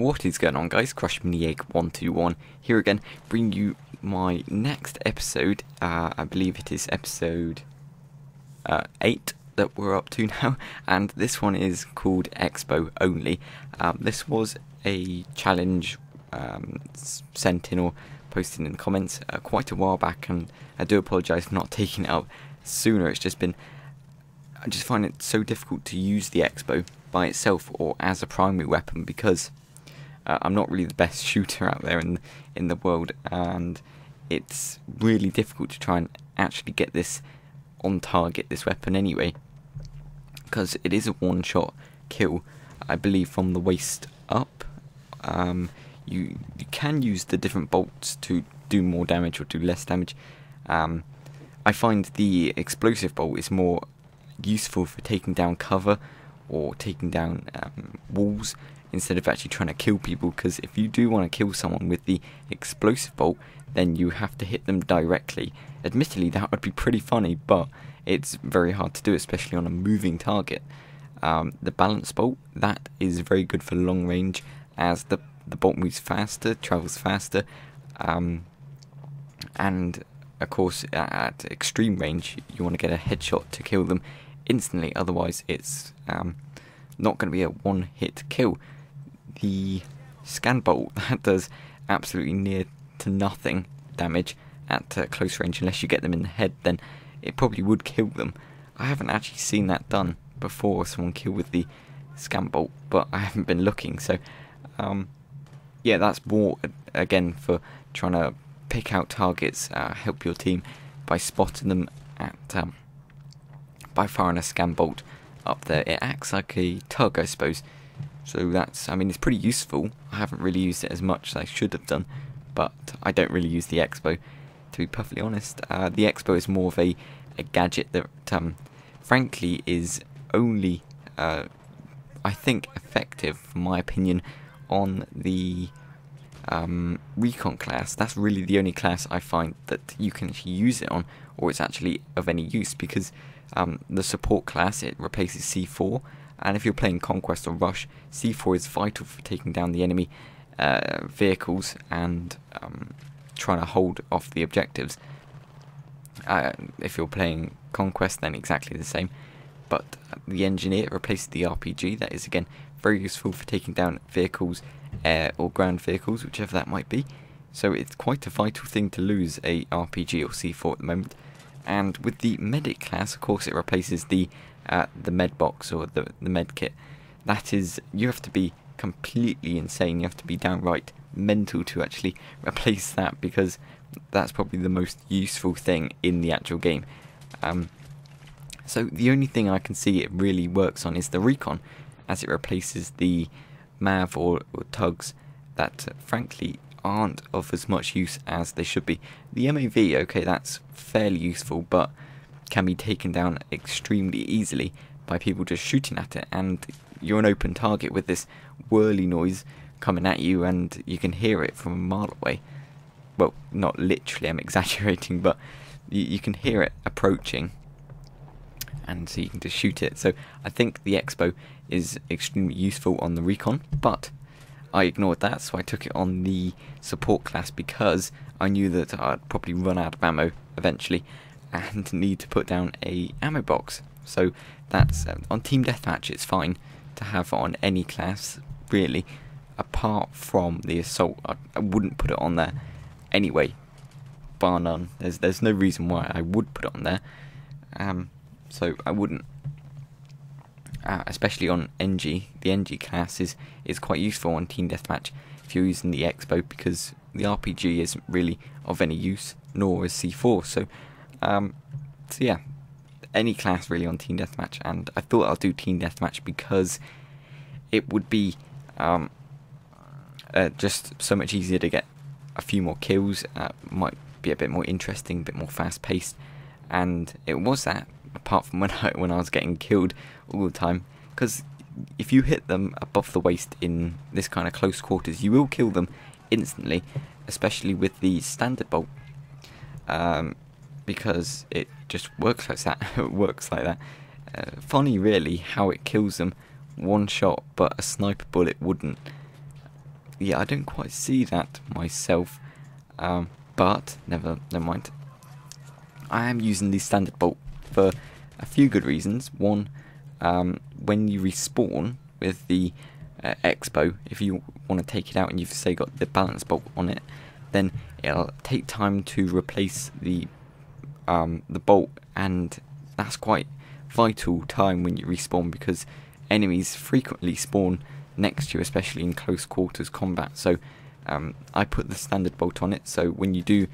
What is going on, guys? CrushMiniEgg121 here again, bringing you my next episode. I believe it is episode 8 that we're up to now, and this one is called XBOW only. This was a challenge sent in or posted in the comments quite a while back, and I do apologise for not taking it up sooner. It's just been, I just find it so difficult to use the XBOW by itself or as a primary weapon, because I'm not really the best shooter out there in the world, and it's really difficult to try and actually get this on target, this weapon anyway, because it is a one-shot kill, I believe, from the waist up. You can use the different bolts to do more damage or do less damage. I find the explosive bolt is more useful for taking down cover or taking down walls, instead of actually trying to kill people, because if you do want to kill someone with the explosive bolt, then you have to hit them directly. Admittedly, that would be pretty funny, but it's very hard to do, especially on a moving target. The balance bolt, that is very good for long range, as the bolt moves faster, travels faster, and of course at extreme range you want to get a headshot to kill them instantly, otherwise it's not going to be a one-hit kill. The scan bolt, that does absolutely near to nothing damage at close range. Unless you get them in the head, then it probably would kill them. I haven't actually seen that done before, someone kill with the scan bolt, but I haven't been looking, so yeah, that's more again for trying to pick out targets, help your team by spotting them at by firing a scan bolt up there. It acts like a tug, I suppose. So that's, I mean, it's pretty useful. I haven't really used it as much as I should have done, but I don't really use the XBOW, to be perfectly honest. The XBOW is more of a gadget that, frankly, is only, I think, effective, from my opinion, on the recon class. That's really the only class I find that you can actually use it on, or it's actually of any use, because the support class, it replaces C4, and if you're playing Conquest or Rush, C4 is vital for taking down the enemy vehicles and trying to hold off the objectives. If you're playing Conquest, then exactly the same, but the Engineer replaces the RPG. That is again very useful for taking down vehicles, air or ground vehicles, whichever that might be. So it's quite a vital thing to lose a RPG or C4 at the moment. And with the Medic class, of course, it replaces the med box or the med kit. That is, you have to be completely insane, you have to be downright mental to actually replace that, because that's probably the most useful thing in the actual game. So the only thing I can see it really works on is the recon, as it replaces the MAV or tugs that frankly aren't of as much use as they should be. The MAV, okay, that's fairly useful, but can be taken down extremely easily by people just shooting at it, and you're an open target with this whirly noise coming at you, and you can hear it from a mile away. Well, not literally, I'm exaggerating, but you can hear it approaching, and so you can just shoot it. So I think the XBOW is extremely useful on the recon, but I ignored that, so I took it on the support class, because I knew that I'd probably run out of ammo eventually and need to put down a ammo box. So that's on Team Deathmatch, it's fine to have on any class really, apart from the assault. I wouldn't put it on there anyway, bar none. There's no reason why I would put it on there, so I wouldn't. Especially on NG, the NG class is quite useful on Team Deathmatch if you're using the XBOW, because the RPG isn't really of any use, nor is C4. So yeah, any class really on Team Deathmatch, and I thought I'll do Team Deathmatch because it would be just so much easier to get a few more kills, might be a bit more interesting, a bit more fast-paced, and it was that, apart from when I was getting killed all the time, because if you hit them above the waist in this kind of close quarters, you will kill them instantly, especially with the standard bolt, because it just works like that. It works like that. Funny really how it kills them one shot, but a sniper bullet wouldn't. Yeah, I don't quite see that myself, but never mind. I am using the standard bolt for a few good reasons. One, when you respawn with the XBOW, if you want to take it out and you've say got the balance bolt on it, then it'll take time to replace the bolt, and that's quite vital time when you respawn, because enemies frequently spawn next to you, especially in close quarters combat. So I put the standard bolt on it, so when you do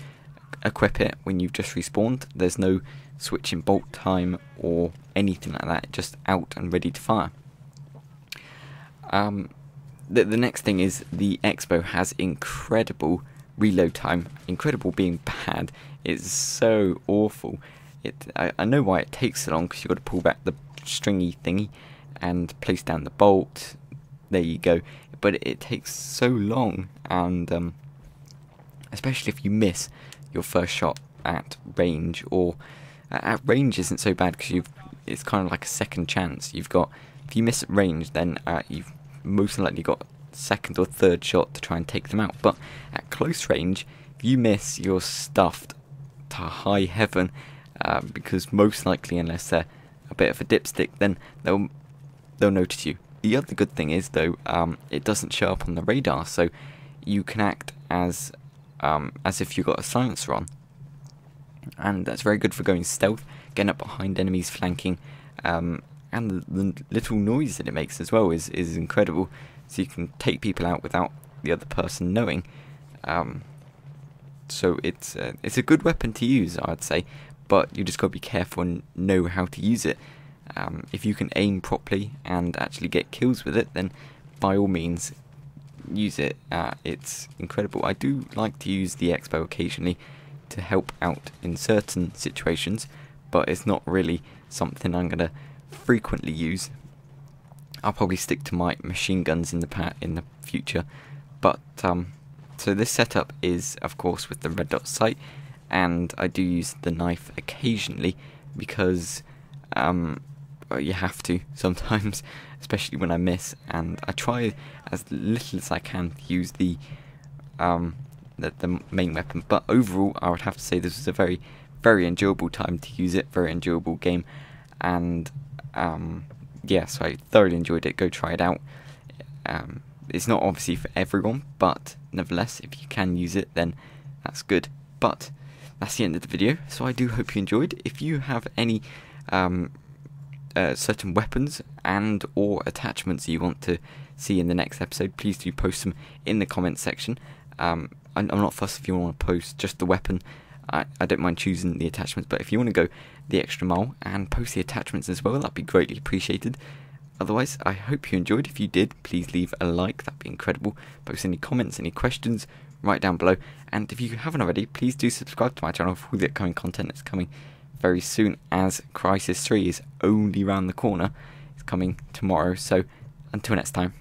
equip it when you've just respawned, there's no switching bolt time or anything like that, just out and ready to fire. The next thing is the XBOW has incredible reload time. Incredible being bad, it's so awful. I know why it takes so long, because you've got to pull back the stringy thingy and place down the bolt. There you go. But it takes so long, and especially if you miss your first shot at range, or at range isn't so bad because it's kind of like a second chance. You've got, if you miss at range, then you've most likely got second or third shot to try and take them out. But at close range, if you miss, you're stuffed to high heaven, because most likely, unless they're a bit of a dipstick, then they'll notice you. The other good thing is, though, it doesn't show up on the radar, so you can act as if you've got a silencer on, and that's very good for going stealth, getting up behind enemies, flanking, and the little noise that it makes as well is incredible. So you can take people out without the other person knowing. So it's a good weapon to use, I'd say, but you just got to be careful and know how to use it. If you can aim properly and actually get kills with it, then by all means use it. It's incredible. I do like to use the XBOW occasionally to help out in certain situations, but it's not really something I'm going to frequently use. I'll probably stick to my machine guns in the future. But so this setup is, of course, with the red dot sight, and I do use the knife occasionally because you have to sometimes, especially when I miss, and I try as little as I can to use the main weapon. But overall, I would have to say this was a very, very enjoyable time to use it, very enjoyable game, and yeah, so I thoroughly enjoyed it. Go try it out. It's not obviously for everyone, but nevertheless, if you can use it, then that's good. But that's the end of the video, so I do hope you enjoyed. If you have any certain weapons and or attachments you want to see in the next episode, please do post them in the comments section. I'm not fussed if you want to post just the weapon. I don't mind choosing the attachments, but if you want to go the extra mile and post the attachments as well, that'd be greatly appreciated. Otherwise, I hope you enjoyed. If you did, please leave a like, that'd be incredible. Post any comments, any questions, right down below. And if you haven't already, please do subscribe to my channel for all the upcoming content that's coming very soon, as Crisis 3 is only round the corner. It's coming tomorrow, so until next time.